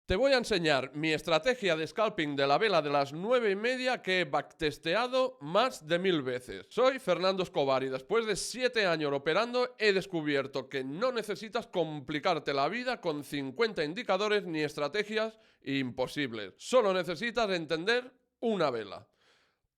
Te voy a enseñar mi estrategia de scalping de la vela de las 9:30 que he backtesteado más de 1000 veces. Soy Fernando Escobar y después de 7 años operando he descubierto que no necesitas complicarte la vida con 50 indicadores ni estrategias imposibles. Solo necesitas entender una vela.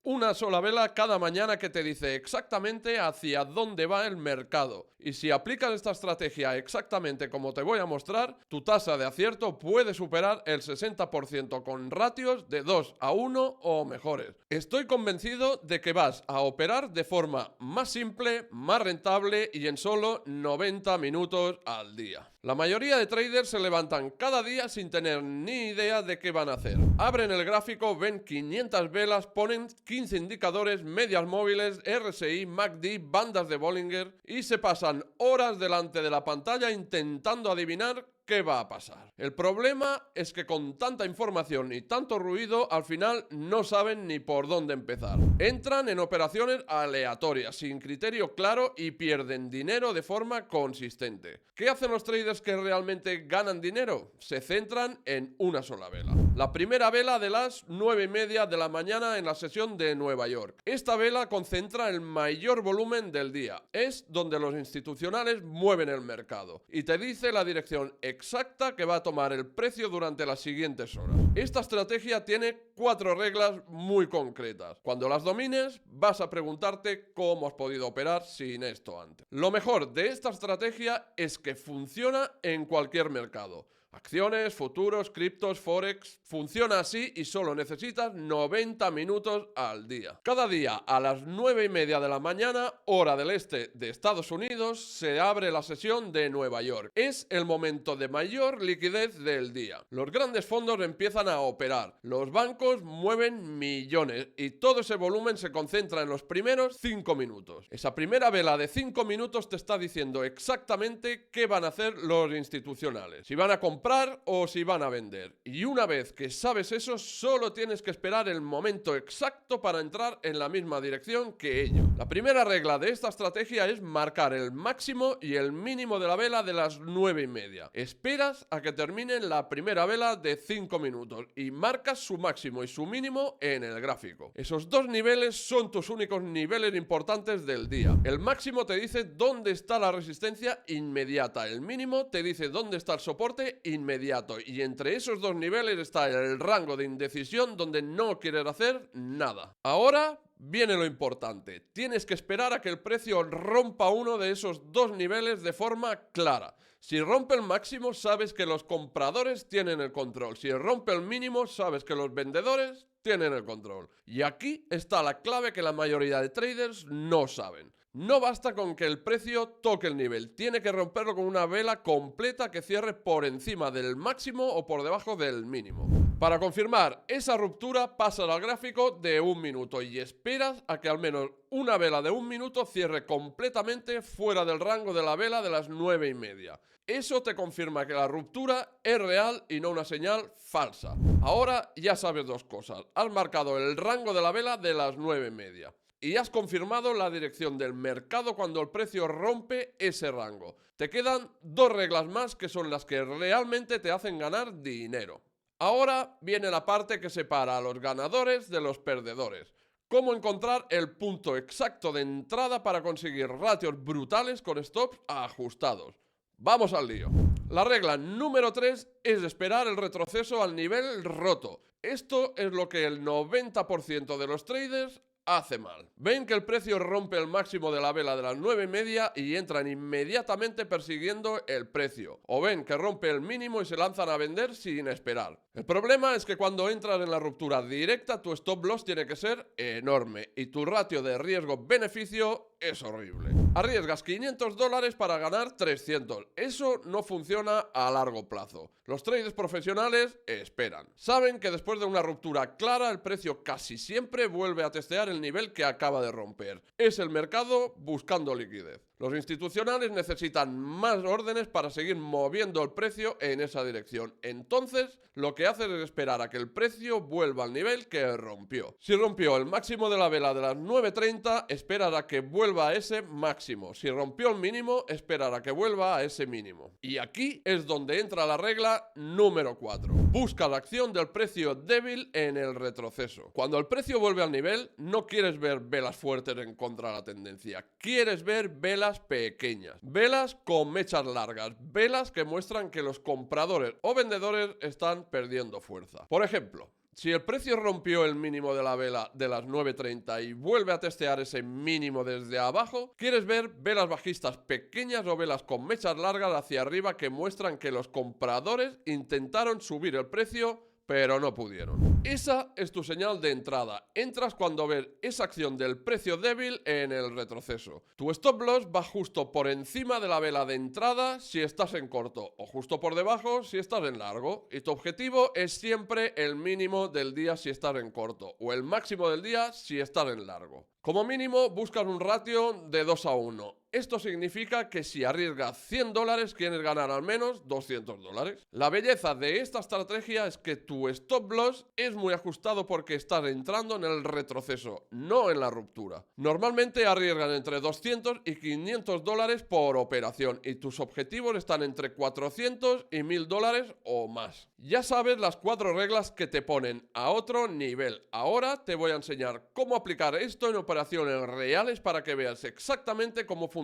Una sola vela cada mañana que te dice exactamente hacia dónde va el mercado. Y si aplicas esta estrategia exactamente como te voy a mostrar, tu tasa de acierto puede superar el 60% con ratios de 2:1 o mejores. Estoy convencido de que vas a operar de forma más simple, más rentable y en solo 90 minutos al día. La mayoría de traders se levantan cada día sin tener ni idea de qué van a hacer. Abren el gráfico, ven 500 velas, ponen 15 indicadores, medias móviles, RSI, MACD, bandas de Bollinger y se pasan horas delante de la pantalla intentando adivinar qué va a pasar. El problema es que con tanta información y tanto ruido, al final no saben ni por dónde empezar. Entran en operaciones aleatorias, sin criterio claro y pierden dinero de forma consistente. ¿Qué hacen los traders que realmente ganan dinero? Se centran en una sola vela. La primera vela de las 9:30 de la mañana en la sesión de Nueva York. Esta vela concentra el mayor volumen del día. Es donde los institucionales mueven el mercado y te dice la dirección exacta que va a tomar el precio durante las siguientes horas. Esta estrategia tiene 4 reglas muy concretas. Cuando las domines, vas a preguntarte cómo has podido operar sin esto antes. Lo mejor de esta estrategia es que funciona en cualquier mercado. Acciones, futuros, criptos, forex. Funciona así y solo necesitas 90 minutos al día. Cada día a las 9:30 de la mañana, hora del este de Estados Unidos, se abre la sesión de Nueva York. Es el momento de mayor liquidez del día. Los grandes fondos empiezan a operar. Los bancos mueven millones y todo ese volumen se concentra en los primeros 5 minutos. Esa primera vela de 5 minutos te está diciendo exactamente qué van a hacer los institucionales. Si van a comprar o si van a vender. Y una vez que sabes eso, solo tienes que esperar el momento exacto para entrar en la misma dirección que ellos. La primera regla de esta estrategia es marcar el máximo y el mínimo de la vela de las 9:30. Esperas a que termine la primera vela de 5 minutos y marcas su máximo y su mínimo en el gráfico. Esos dos niveles son tus únicos niveles importantes del día. El máximo te dice dónde está la resistencia inmediata. El mínimo te dice dónde está el soporte inmediato, y entre esos dos niveles está el rango de indecisión donde no quieres hacer nada. Ahora viene lo importante. Tienes que esperar a que el precio rompa uno de esos dos niveles de forma clara. Si rompe el máximo, sabes que los compradores tienen el control. Si rompe el mínimo, sabes que los vendedores tienen el control. Y aquí está la clave que la mayoría de traders no saben. No basta con que el precio toque el nivel, tiene que romperlo con una vela completa que cierre por encima del máximo o por debajo del mínimo. Para confirmar esa ruptura, pasas al gráfico de 1 minuto y esperas a que al menos una vela de 1 minuto cierre completamente fuera del rango de la vela de las 9:30. Eso te confirma que la ruptura es real y no una señal falsa. Ahora ya sabes dos cosas. Has marcado el rango de la vela de las 9:30. Y has confirmado la dirección del mercado cuando el precio rompe ese rango. Te quedan 2 reglas más que son las que realmente te hacen ganar dinero. Ahora viene la parte que separa a los ganadores de los perdedores. Cómo encontrar el punto exacto de entrada para conseguir ratios brutales con stops ajustados. Vamos al lío. La regla número 3 es esperar el retroceso al nivel roto. Esto es lo que el 90% de los traders hace mal. Ven que el precio rompe el máximo de la vela de las 9:30 y entran inmediatamente persiguiendo el precio. O ven que rompe el mínimo y se lanzan a vender sin esperar. El problema es que cuando entras en la ruptura directa, tu stop loss tiene que ser enorme y tu ratio de riesgo-beneficio es horrible. Arriesgas $500 para ganar 300. Eso no funciona a largo plazo. Los traders profesionales esperan. Saben que después de una ruptura clara, el precio casi siempre vuelve a testear el nivel que acaba de romper. Es el mercado buscando liquidez. Los institucionales necesitan más órdenes para seguir moviendo el precio en esa dirección. Entonces, lo que haces es esperar a que el precio vuelva al nivel que rompió. Si rompió el máximo de la vela de las 9.30, esperar a que vuelva a ese máximo. Si rompió el mínimo, esperar a que vuelva a ese mínimo. Y aquí es donde entra la regla número 4. Busca la acción del precio débil en el retroceso. Cuando el precio vuelve al nivel, no quieres ver velas fuertes en contra de la tendencia. Quieres ver velas pequeñas. Velas con mechas largas. Velas que muestran que los compradores o vendedores están perdiendo fuerza. Por ejemplo, si el precio rompió el mínimo de la vela de las 9.30 y vuelve a testear ese mínimo desde abajo, quieres ver velas bajistas pequeñas o velas con mechas largas hacia arriba que muestran que los compradores intentaron subir el precio pero no pudieron. Esa es tu señal de entrada. Entras cuando ves esa acción del precio débil en el retroceso. Tu stop loss va justo por encima de la vela de entrada si estás en corto, o justo por debajo si estás en largo. Y tu objetivo es siempre el mínimo del día si estás en corto, o el máximo del día si estás en largo. Como mínimo, buscas un ratio de 2:1. Esto significa que si arriesgas $100, quieres ganar al menos $200. La belleza de esta estrategia es que tu stop loss es muy ajustado porque estás entrando en el retroceso, no en la ruptura. Normalmente arriesgan entre $200 y $500 por operación y tus objetivos están entre $400 y $1000 o más. Ya sabes las 4 reglas que te ponen a otro nivel. Ahora te voy a enseñar cómo aplicar esto en operaciones reales para que veas exactamente cómo funciona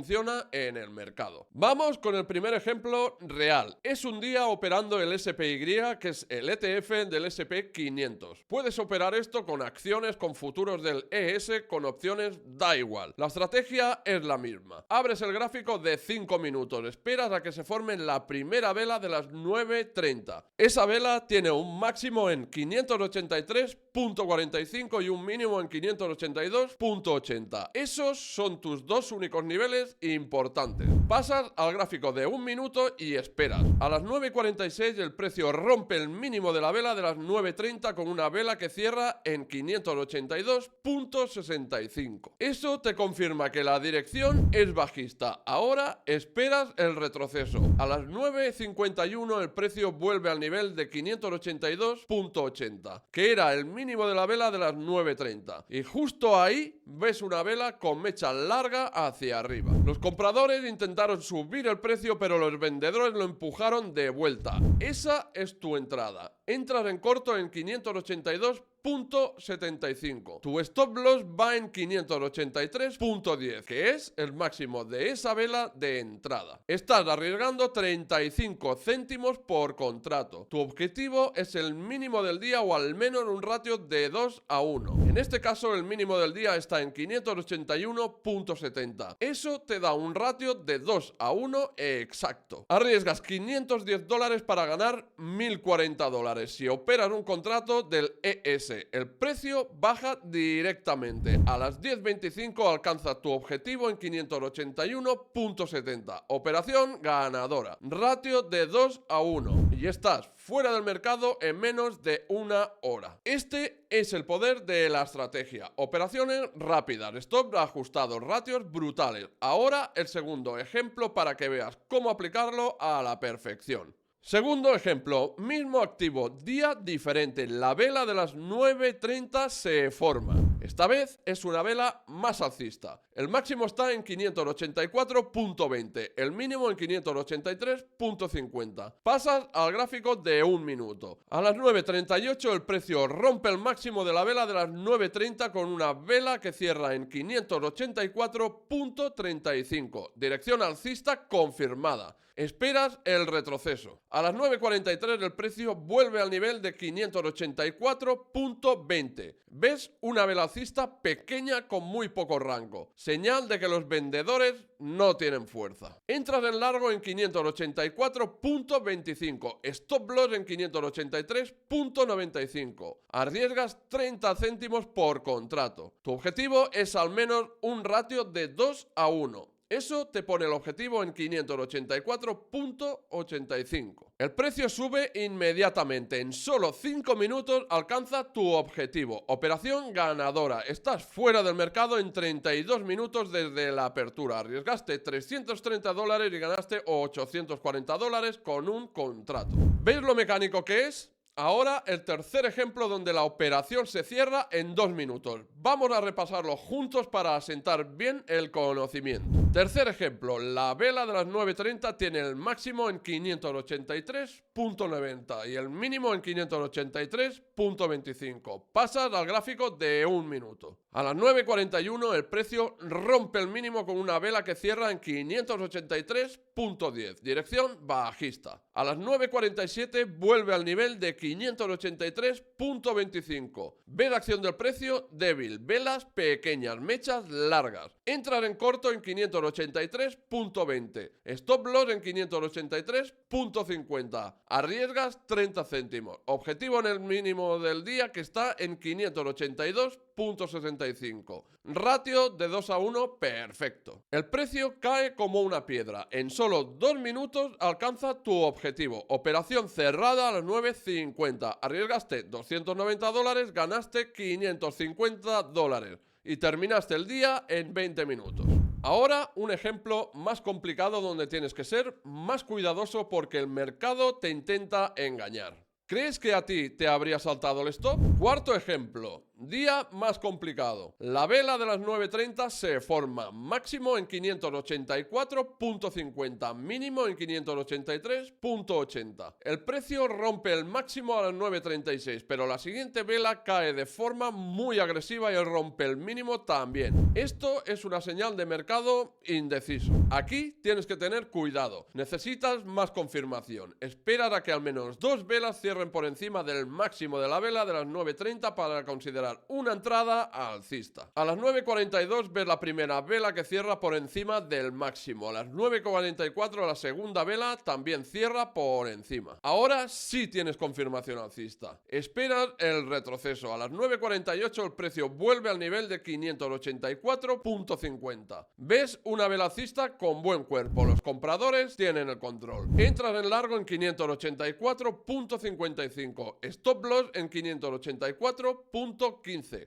en el mercado. Vamos con el primer ejemplo real. Es un día operando el SPY, que es el ETF del SP 500. Puedes operar esto con acciones, con futuros del ES, con opciones, da igual. La estrategia es la misma. Abres el gráfico de 5 minutos, esperas a que se forme la primera vela de las 9.30. Esa vela tiene un máximo en 583.45 y un mínimo en 582.80. Esos son tus dos únicos niveles importantes. Pasas al gráfico de 1 minuto y esperas. A las 9.46 el precio rompe el mínimo de la vela de las 9.30 con una vela que cierra en 582.65. Eso te confirma que la dirección es bajista. Ahora esperas el retroceso. A las 9.51 el precio vuelve al nivel de 582.80, que era el mínimo de la vela de las 9.30. Y justo ahí ves una vela con mecha larga hacia arriba. Los compradores intentaron subir el precio, pero los vendedores lo empujaron de vuelta. Esa es tu entrada. Entras en corto en 582.75. Tu stop loss va en 583.10, que es el máximo de esa vela de entrada. Estás arriesgando 35 céntimos por contrato. Tu objetivo es el mínimo del día o al menos un ratio de 2:1. En este caso el mínimo del día está en 581.70. Eso te da un ratio de 2:1 exacto. Arriesgas $510 para ganar $1040. Si operas un contrato del ES, el precio baja directamente. A las 10.25 alcanza tu objetivo en 581.70. Operación ganadora. Ratio de 2:1. Y estás fuera del mercado en menos de 1 hora. Este es el poder de la estrategia. Operaciones rápidas, stop ajustados, ratios brutales. Ahora el segundo ejemplo para que veas cómo aplicarlo a la perfección. Segundo ejemplo, mismo activo, día diferente. La vela de las 9.30 se forma. Esta vez es una vela más alcista. El máximo está en 584.20, el mínimo en 583.50. Pasas al gráfico de 1 minuto. A las 9.38 el precio rompe el máximo de la vela de las 9.30 con una vela que cierra en 584.35. Dirección alcista confirmada. Esperas el retroceso. A las 9.43 el precio vuelve al nivel de 584.20. ¿Ves una vela alcista pequeña con muy poco rango? Señal de que los vendedores no tienen fuerza. Entras en largo en 584.25. Stop loss en 583.95. Arriesgas 30 céntimos por contrato. Tu objetivo es al menos un ratio de 2:1. Eso te pone el objetivo en 584.85. El precio sube inmediatamente. En solo 5 minutos alcanza tu objetivo. Operación ganadora. Estás fuera del mercado en 32 minutos desde la apertura. Arriesgaste $330 y ganaste $840 con un contrato. ¿Veis lo mecánico que es? Ahora el tercer ejemplo donde la operación se cierra en 2 minutos. Vamos a repasarlo juntos para asentar bien el conocimiento. Tercer ejemplo, la vela de las 9:30 tiene el máximo en 583.90 y el mínimo en 583.25. Pasas al gráfico de 1 minuto. A las 9:41 el precio rompe el mínimo con una vela que cierra en 583.10, dirección bajista. A las 9:47 vuelve al nivel de 583.25. Ves acción del precio débil, velas pequeñas, mechas largas. Entrar en corto en 583.20. Stop loss en 583.50. Arriesgas 30 céntimos. Objetivo en el mínimo del día que está en 582.65. Ratio de 2:1 perfecto. El precio cae como una piedra. En solo 2 minutos alcanza tu objetivo. Operación cerrada a las 9:50. Arriesgaste $290, ganaste $550 y terminaste el día en 20 minutos. Ahora un ejemplo más complicado donde tienes que ser más cuidadoso porque el mercado te intenta engañar. ¿Crees que a ti te habría saltado el stop? Cuarto ejemplo. Día más complicado. La vela de las 9:30 se forma máximo en 584.50, mínimo en 583.80. El precio rompe el máximo a las 9:36, pero la siguiente vela cae de forma muy agresiva y rompe el mínimo también. Esto es una señal de mercado indeciso. Aquí tienes que tener cuidado. Necesitas más confirmación. Esperar a que al menos 2 velas cierren por encima del máximo de la vela de las 9:30 para considerar una entrada alcista. A las 9:42 ves la primera vela que cierra por encima del máximo. A las 9:44 la segunda vela también cierra por encima. Ahora sí tienes confirmación alcista. Esperas el retroceso. A las 9:48 el precio vuelve al nivel de 584.50. Ves una vela alcista con buen cuerpo. Los compradores tienen el control. Entras en largo en 584.55. Stop loss en 584.15.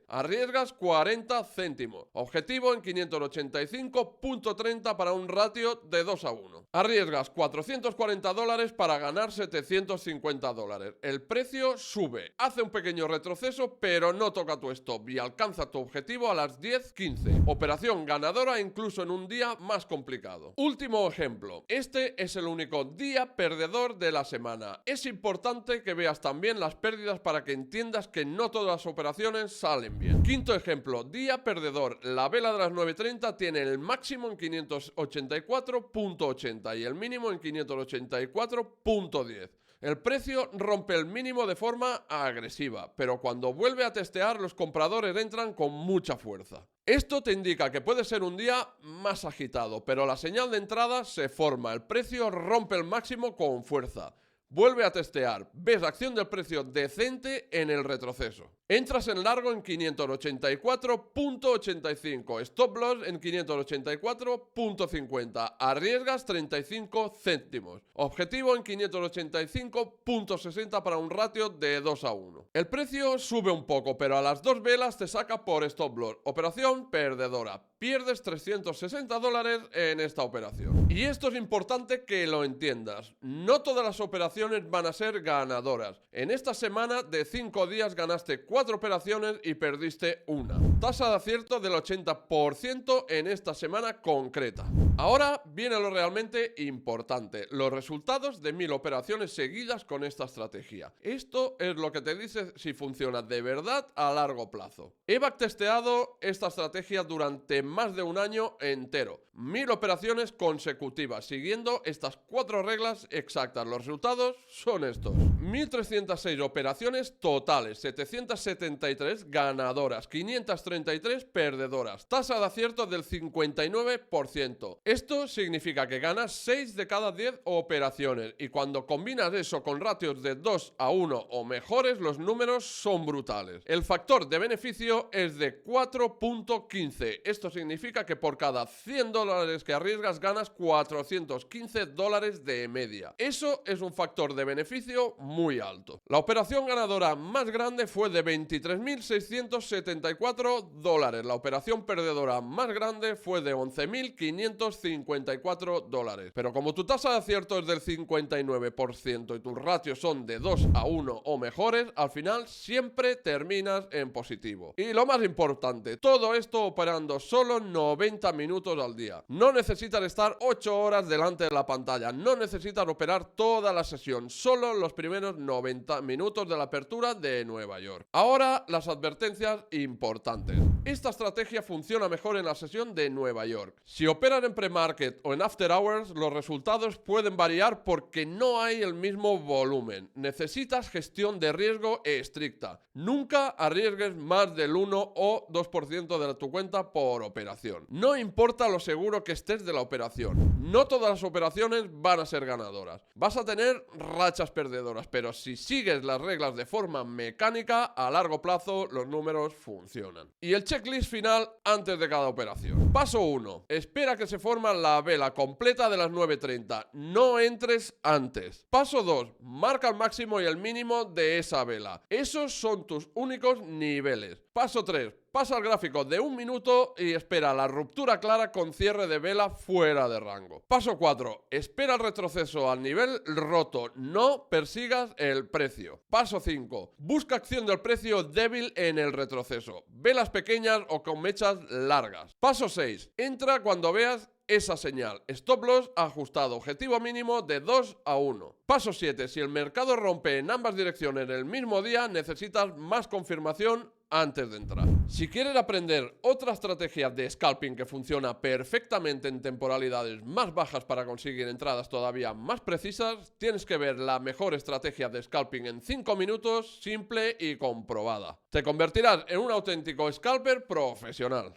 Arriesgas 40 céntimos. Objetivo en 585.30 para un ratio de 2:1. Arriesgas $440 para ganar $750. El precio sube. Hace un pequeño retroceso, pero no toca tu stop y alcanza tu objetivo a las 10:15. Operación ganadora incluso en un día más complicado. Último ejemplo. Este es el único día perdedor de la semana. Es importante que veas también las pérdidas para que entiendas que no todas las operaciones salen bien. Quinto ejemplo, día perdedor. La vela de las 9:30 tiene el máximo en 584.80 y el mínimo en 584.10. El precio rompe el mínimo de forma agresiva, pero cuando vuelve a testear los compradores entran con mucha fuerza. Esto te indica que puede ser un día más agitado, pero la señal de entrada se forma, el precio rompe el máximo con fuerza. Vuelve a testear, ves acción del precio decente en el retroceso. Entras en largo en 584.85, stop loss en 584.50, arriesgas 35 céntimos. Objetivo en 585.60 para un ratio de 2:1. El precio sube un poco, pero a las 2 velas te saca por stop loss. Operación perdedora. Pierdes $360 en esta operación. Y esto es importante que lo entiendas. No todas las operaciones van a ser ganadoras. En esta semana de 5 días ganaste 4 operaciones y perdiste una. Tasa de acierto del 80% en esta semana concreta. Ahora viene lo realmente importante, los resultados de 1000 operaciones seguidas con esta estrategia. Esto es lo que te dice si funciona de verdad a largo plazo. He backtesteado esta estrategia durante más de un año entero. 1000 operaciones consecutivas, siguiendo estas 4 reglas exactas. Los resultados minutos son estos: 1306 operaciones totales, 773 ganadoras, 533 perdedoras, tasa de acierto del 59%. Esto significa que ganas 6 de cada 10 operaciones, y cuando combinas eso con ratios de 2 a 1 o mejores, los números son brutales. El factor de beneficio es de 4.15. Esto significa que por cada 100 dólares que arriesgas ganas 415 dólares de media. Eso es un factor de beneficio muy alto. La operación ganadora más grande fue de 23.674 dólares. La operación perdedora más grande fue de 11.554 dólares. Pero como tu tasa de acierto es del 59% y tus ratios son de 2 a 1 o mejores, al final siempre terminas en positivo. Y lo más importante, todo esto operando solo 90 minutos al día. No necesitas estar 8 horas delante de la pantalla, no necesitas operar toda la sesión, solo los primeros 90 minutos de la apertura de Nueva York. Ahora las advertencias importantes. Esta estrategia funciona mejor en la sesión de Nueva York. Si operan en pre-market o en after hours, los resultados pueden variar porque no hay el mismo volumen. Necesitas gestión de riesgo estricta. Nunca arriesgues más del 1 o 2% de tu cuenta por operación. No importa lo seguro que estés de la operación. No todas las operaciones van a ser ganadoras. Vas a tener rachas perdedoras, pero si sigues las reglas de forma mecánica, a largo plazo los números funcionan. Y el checklist final antes de cada operación. Paso 1. Espera que se forma la vela completa de las 9:30. No entres antes. Paso 2. Marca el máximo y el mínimo de esa vela. Esos son tus únicos niveles. Paso 3. Pasa al gráfico de 1 minuto y espera la ruptura clara con cierre de vela fuera de rango. Paso 4. Espera el retroceso al nivel roto. No persigas el precio. Paso 5. Busca acción del precio débil en el retroceso. Velas pequeñas o con mechas largas. Paso 6. Entra cuando veas esa señal. Stop loss ajustado. Objetivo mínimo de 2 a 1. Paso 7. Si el mercado rompe en ambas direcciones en el mismo día, necesitas más confirmación antes de entrar. Si quieres aprender otra estrategia de scalping que funciona perfectamente en temporalidades más bajas para conseguir entradas todavía más precisas, tienes que ver la mejor estrategia de scalping en 5 minutos, simple y comprobada. Te convertirás en un auténtico scalper profesional.